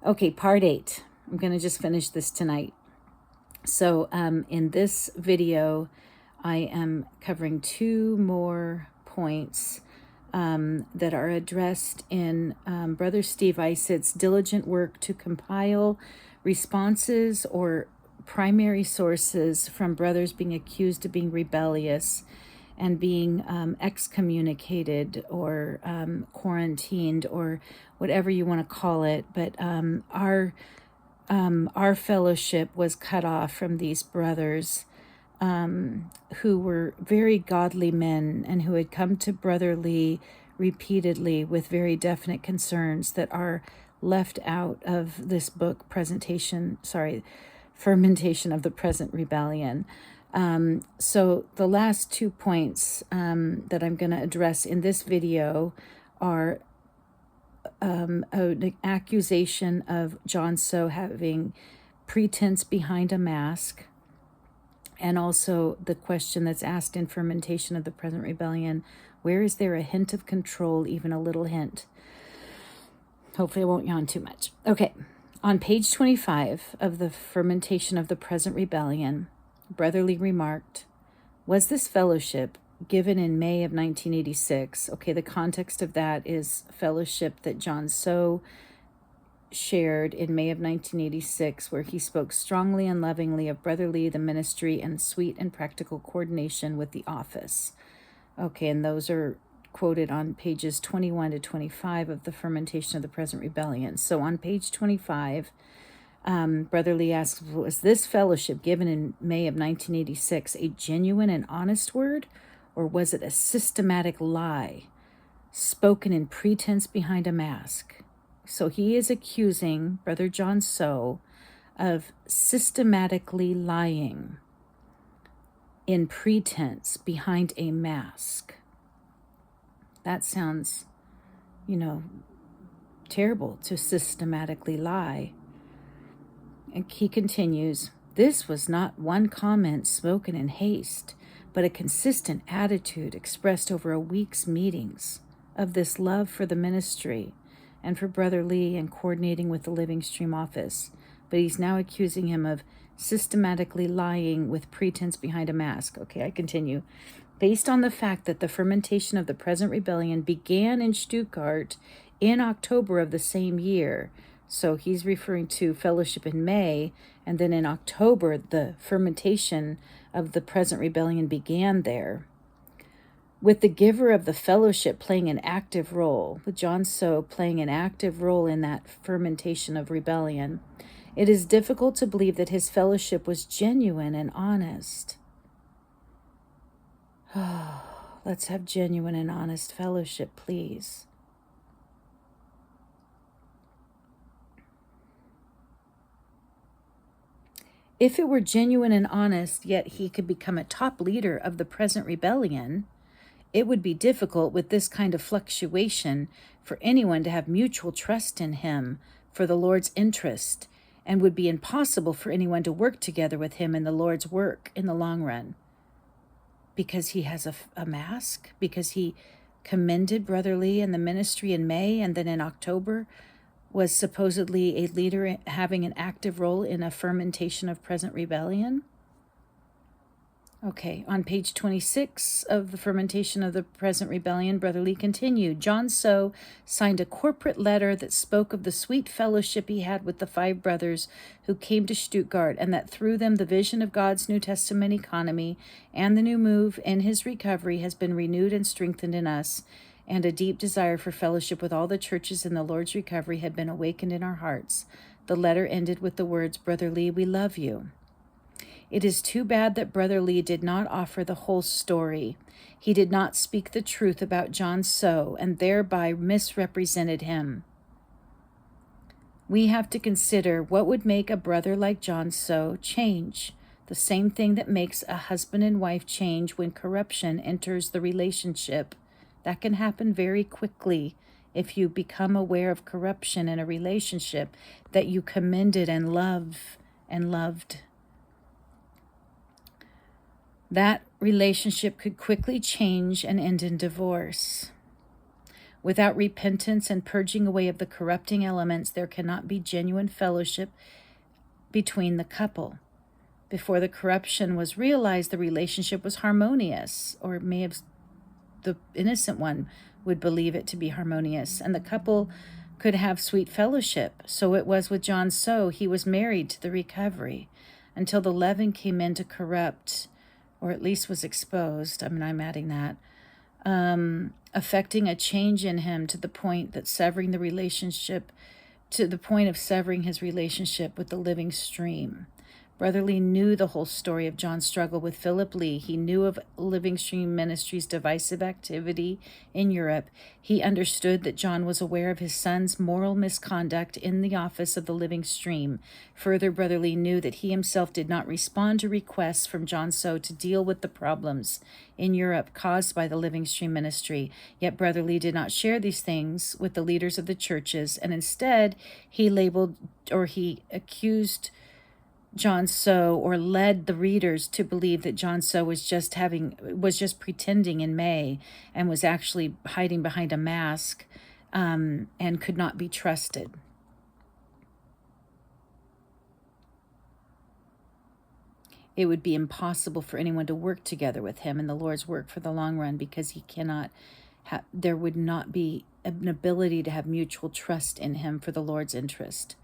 Okay, part 8. I'm going to just finish this tonight. So in this video, I am covering 2 more points that are addressed in Brother Steve Isitt's diligent work to compile responses or primary sources from brothers being accused of being rebellious and being excommunicated or quarantined or whatever you want to call it. But our fellowship was cut off from these brothers who were very godly men and who had come to Brother Lee repeatedly with very definite concerns that are left out of this book, Fermentation of the Present Rebellion. So the last 2 points that I'm going to address in this video are an accusation of John So having pretense behind a mask, and also the question that's asked in Fermentation of the Present Rebellion: where is there a hint of control, even a little hint? Hopefully I won't yawn too much. Okay, on page 25 of the Fermentation of the Present Rebellion, Brother Lee remarked, "Was this fellowship given in May of 1986? Okay, the context of that is fellowship that John So shared in May of 1986, where he spoke strongly and lovingly of Brother Lee, the ministry, and sweet and practical coordination with the office." Okay, and those are quoted on pages 21 to 25 of the Fermentation of the Present Rebellion. So on page 25, Brother Lee asks, was this fellowship given in May of 1986 a genuine and honest word, or was it a systematic lie spoken in pretense behind a mask? So he is accusing Brother John So of systematically lying in pretense behind a mask. That sounds, terrible, to systematically lie. And he continues, "This was not one comment spoken in haste, but a consistent attitude expressed over a week's meetings of this love for the ministry and for Brother Lee and coordinating with the Living Stream office." But he's now accusing him of systematically lying with pretense behind a mask. Okay, I continue. "Based on the fact that the Fermentation of the Present Rebellion began in Stuttgart in October of the same year," so he's referring to fellowship in May, and then in October, the Fermentation of the Present Rebellion began there, with the giver of the fellowship playing an active role, with John So playing an active role in that fermentation of rebellion, "it is difficult to believe that his fellowship was genuine and honest." Let's have genuine and honest fellowship, please. If it were genuine and honest, yet he could become a top leader of the present rebellion, it would be difficult with this kind of fluctuation for anyone to have mutual trust in him for the Lord's interest, and would be impossible for anyone to work together with him in the Lord's work in the long run. Because he has a mask? Because he commended Brother Lee and the ministry in May, and then in October was supposedly a leader having an active role in a fermentation of present rebellion? Okay, on page 26 of the Fermentation of the Present Rebellion, Brother Lee continued, "John So signed a corporate letter that spoke of the sweet fellowship he had with the 5 brothers who came to Stuttgart, and that through them the vision of God's New Testament economy and the new move in his recovery has been renewed and strengthened in us, and a deep desire for fellowship with all the churches in the Lord's recovery had been awakened in our hearts." The letter ended with the words, "Brother Lee, we love you." It is too bad that Brother Lee did not offer the whole story. He did not speak the truth about John So, and thereby misrepresented him. We have to consider what would make a brother like John So change, the same thing that makes a husband and wife change when corruption enters the relationship. That can happen very quickly if you become aware of corruption in a relationship that you commended and loved. That relationship could quickly change and end in divorce. Without repentance and purging away of the corrupting elements, there cannot be genuine fellowship between the couple. Before the corruption was realized, the relationship was harmonious, or may have, the innocent one would believe it to be harmonious, and the couple could have sweet fellowship. So it was with John So. He was married to the recovery until the leaven came in to corrupt, or at least was exposed. I'm adding that. Affecting a change in him to the point that severing the relationship, to the point of severing his relationship with the living stream. Brother Lee knew the whole story of John's struggle with Philip Lee. He knew of Living Stream Ministry's divisive activity in Europe. He understood that John was aware of his son's moral misconduct in the office of the Living Stream. Further, Brother Lee knew that he himself did not respond to requests from John So to deal with the problems in Europe caused by the Living Stream Ministry. Yet Brother Lee did not share these things with the leaders of the churches, and instead he accused John So, or led the readers to believe that John So was just pretending in May and was actually hiding behind a mask, and could not be trusted. It would be impossible for anyone to work together with him in the Lord's work for the long run, because there would not be an ability to have mutual trust in him for the Lord's interest.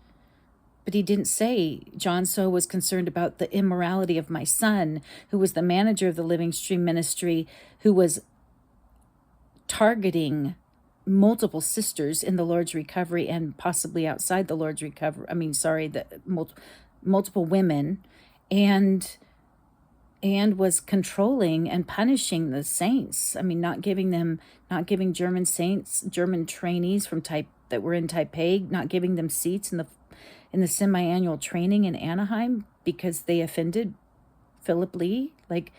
But he didn't say John So was concerned about the immorality of my son, who was the manager of the Living Stream Ministry, who was targeting multiple sisters in the Lord's recovery and possibly outside the Lord's recovery. Multiple women, and was controlling and punishing the saints. Not giving German trainees that were in Taipei, not giving them seats in the semi-annual training in Anaheim because they offended Philip Lee, like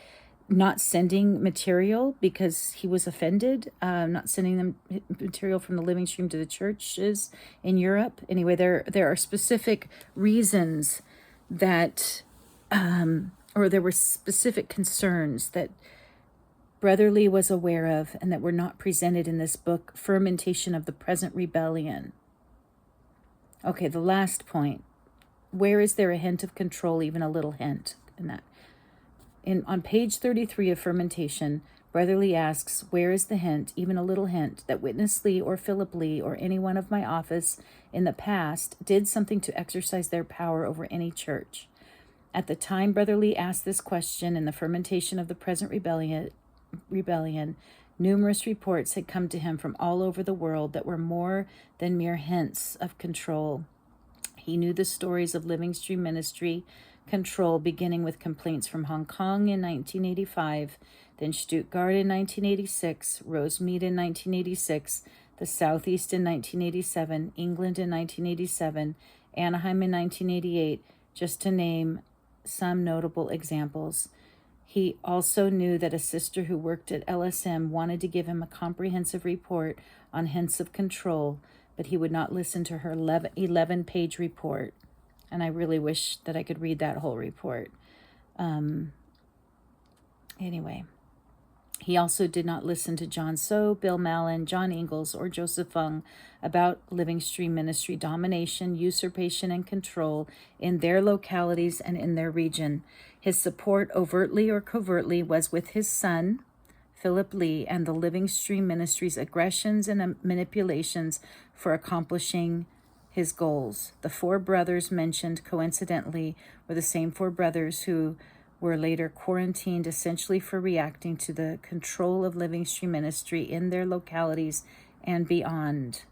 not sending material because he was offended, not sending them material from the Living Stream to the churches in Europe. Anyway, there are specific reasons that, or there were specific concerns that Brother Lee was aware of and that were not presented in this book, Fermentation of the Present Rebellion. Okay, the last point. Where is there a hint of control, even a little hint in that? On page 33 of Fermentation, Brother Lee asks, where is the hint, even a little hint, that Witness Lee or Philip Lee or anyone of my office in the past did something to exercise their power over any church? At the time Brother Lee asked this question in the Fermentation of the Present Rebellion, numerous reports had come to him from all over the world that were more than mere hints of control. He knew the stories of Living Stream Ministry control, beginning with complaints from Hong Kong in 1985, then Stuttgart in 1986, Rosemead in 1986, the Southeast in 1987, England in 1987, Anaheim in 1988, just to name some notable examples. He also knew that a sister who worked at LSM wanted to give him a comprehensive report on hints of control, but he would not listen to her 11-page report. And I really wish that I could read that whole report. Anyway, he also did not listen to John So, Bill Mallon, John Ingalls, or Joseph Fung about Living Stream Ministry domination, usurpation, and control in their localities and in their region. His support, overtly or covertly, was with his son, Philip Lee, and the Living Stream Ministry's aggressions and manipulations for accomplishing his goals. The four brothers mentioned, coincidentally, were the same four brothers who were later quarantined essentially for reacting to the control of Living Stream Ministry in their localities and beyond.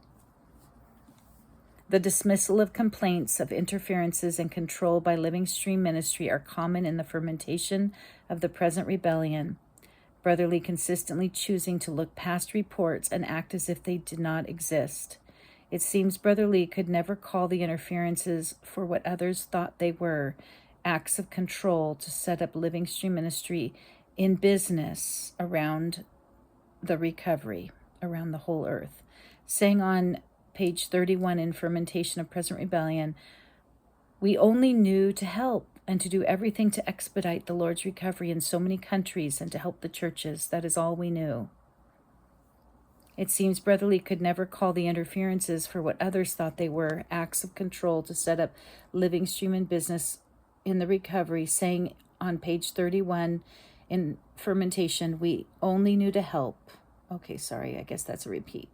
The dismissal of complaints of interferences and control by Living Stream Ministry are common in the fermentation of the present rebellion. Brother Lee consistently choosing to look past reports and act as if they did not exist. It seems Brother Lee could never call the interferences for what others thought they were, acts of control to set up Living Stream Ministry in business around the recovery, around the whole earth. Saying on page 31 in Fermentation of Present Rebellion, we only knew to help and to do everything to expedite the Lord's recovery in so many countries and to help the churches. That is all we knew. It seems Brother Lee could never call the interferences for what others thought they were, acts of control to set up living stream and business in the recovery, saying on page 31 in Fermentation, we only knew to help. Okay, sorry, I guess that's a repeat.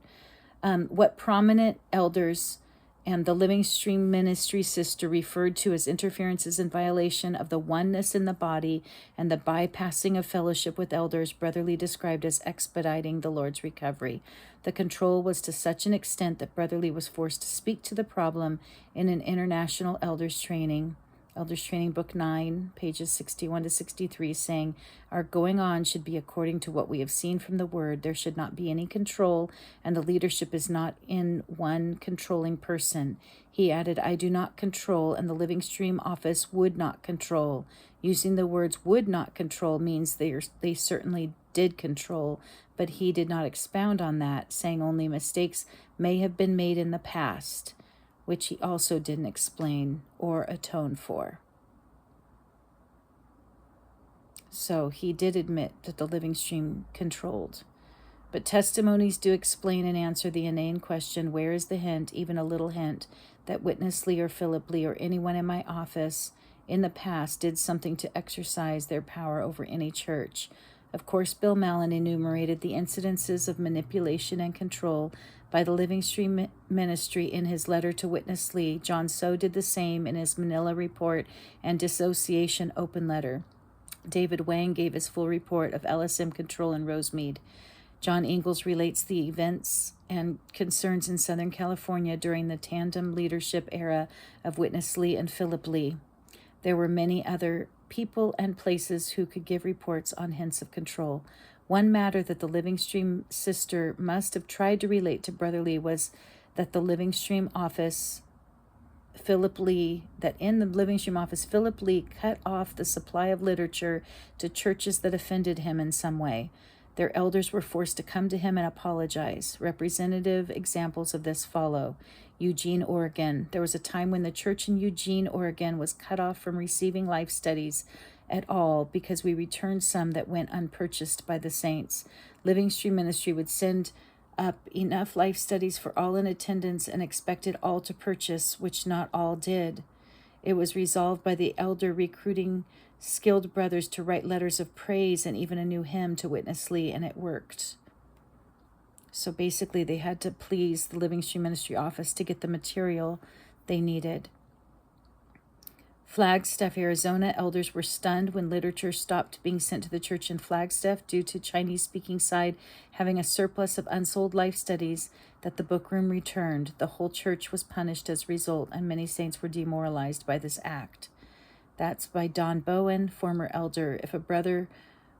What prominent elders and the Living Stream Ministry sister referred to as interferences in violation of the oneness in the body and the bypassing of fellowship with elders, Brother Lee described as expediting the Lord's recovery. The control was to such an extent that Brother Lee was forced to speak to the problem in an international elders training Book 9, pages 61 to 63, saying, our going on should be according to what we have seen from the Word. There should not be any control, and the leadership is not in one controlling person. He added, I do not control, and the Living Stream office would not control. Using the words would not control means they certainly did control, but he did not expound on that, saying only mistakes may have been made in the past, which he also didn't explain or atone for. So he did admit that the living stream controlled. But testimonies do explain and answer the inane question, where is the hint, even a little hint, that Witness Lee or Philip Lee or anyone in my office in the past did something to exercise their power over any church. Of course, Bill Mallon enumerated the incidences of manipulation and control by the Living Stream Ministry in his letter to Witness Lee. John So did the same in his Manila report and dissociation open letter. David Wang gave his full report of LSM control in Rosemead. John Ingalls relates the events and concerns in Southern California during the tandem leadership era of Witness Lee and Philip Lee. There were many other people and places who could give reports on hints of control. One matter that the Living Stream sister must have tried to relate to Brother Lee was that the Living Stream office, Philip Lee cut off the supply of literature to churches that offended him in some way. Their elders were forced to come to him and apologize. Representative examples of this follow. Eugene, Oregon. There was a time when the church in Eugene, Oregon was cut off from receiving life studies at all because we returned some that went unpurchased by the saints. Living Stream Ministry would send up enough life studies for all in attendance and expected all to purchase, which not all did. It was resolved by the elder recruiting skilled brothers to write letters of praise and even a new hymn to Witness Lee, and it worked. So basically they had to please the Living Stream Ministry office to get the material they needed. Flagstaff, Arizona, elders were stunned when literature stopped being sent to the church in Flagstaff due to Chinese-speaking side having a surplus of unsold life studies that the bookroom returned. The whole church was punished as a result, and many saints were demoralized by this act. That's by Don Bowen, former elder. If a brother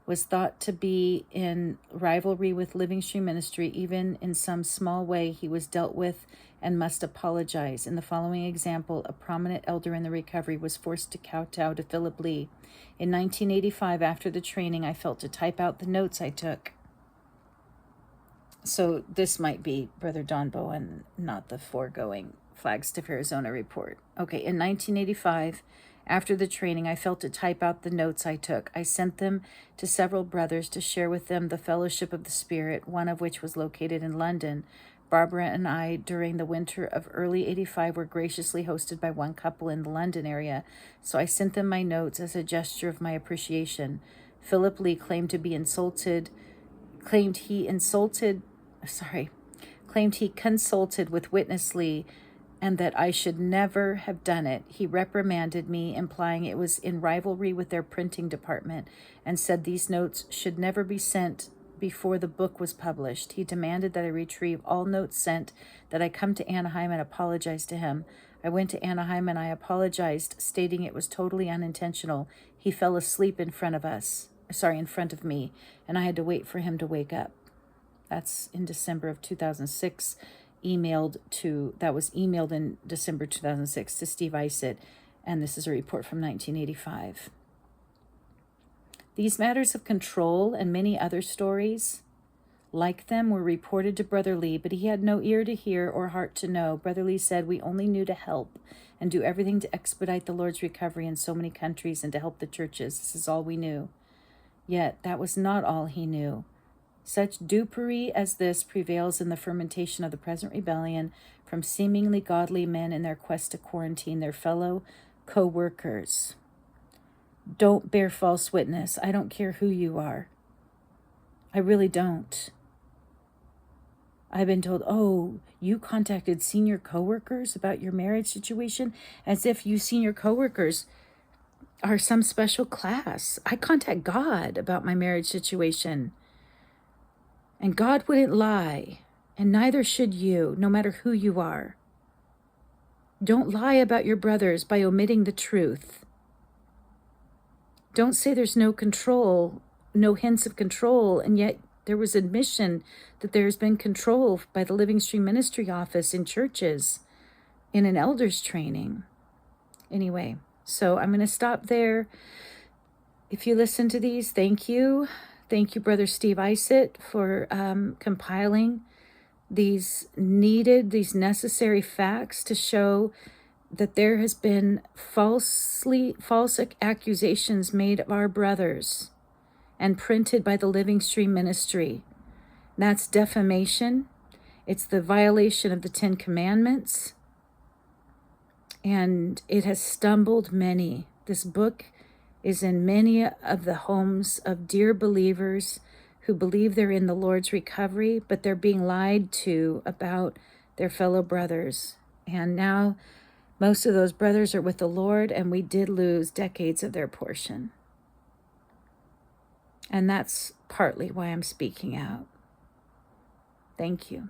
was thought to be in rivalry with Living Stream Ministry, even in some small way, he was dealt with and must apologize. In the following example, a prominent elder in the recovery was forced to kowtow to Philip Lee. In 1985, after the training, I felt to type out the notes I took. So this might be Brother Don Bowen, not the foregoing Flagstaff, Arizona report. Okay, in 1985, after the training, I felt to type out the notes I took. I sent them to several brothers to share with them the Fellowship of the Spirit, one of which was located in London. Barbara and I, during the winter of early 85, were graciously hosted by one couple in the London area, so I sent them my notes as a gesture of my appreciation. Philip Lee claimed he consulted with Witness Lee and that I should never have done it. He reprimanded me, implying it was in rivalry with their printing department, and said these notes should never be sent before the book was published. He demanded that I retrieve all notes sent, that I come to Anaheim and apologize to him. I went to Anaheim and I apologized, stating it was totally unintentional. He fell asleep in front of me, and I had to wait for him to wake up. That's in December of 2006. That was emailed in December 2006 to Steve Isitt, and this is a report from 1985. These matters of control and many other stories like them were reported to Brother Lee, but he had no ear to hear or heart to know. Brother Lee said, we only knew to help and do everything to expedite the Lord's recovery in so many countries and to help the churches. This is all we knew. Yet that was not all he knew. Such dupery as this prevails in the fermentation of the present rebellion from seemingly godly men in their quest to quarantine their fellow co-workers. Don't bear false witness. I don't care who you are. I really don't. I've been told, oh, you contacted senior coworkers about your marriage situation, as if you senior coworkers are some special class. I contact God about my marriage situation. And God wouldn't lie, and neither should you, no matter who you are. Don't lie about your brothers by omitting the truth. Don't say there's no control, no hints of control, and yet there was admission that there's been control by the Living Stream Ministry office in churches in an elders training. Anyway, so I'm going to stop there. If you listen to these, thank you. Thank you, Brother Steve Isitt, for compiling these necessary facts to show that there has been false accusations made of our brothers and printed by the Living Stream Ministry. That's defamation. It's the violation of the 10 Commandments. And it has stumbled many. This book is in many of the homes of dear believers who believe they're in the Lord's recovery, but they're being lied to about their fellow brothers. And now most of those brothers are with the Lord, and we did lose decades of their portion. And that's partly why I'm speaking out. Thank you.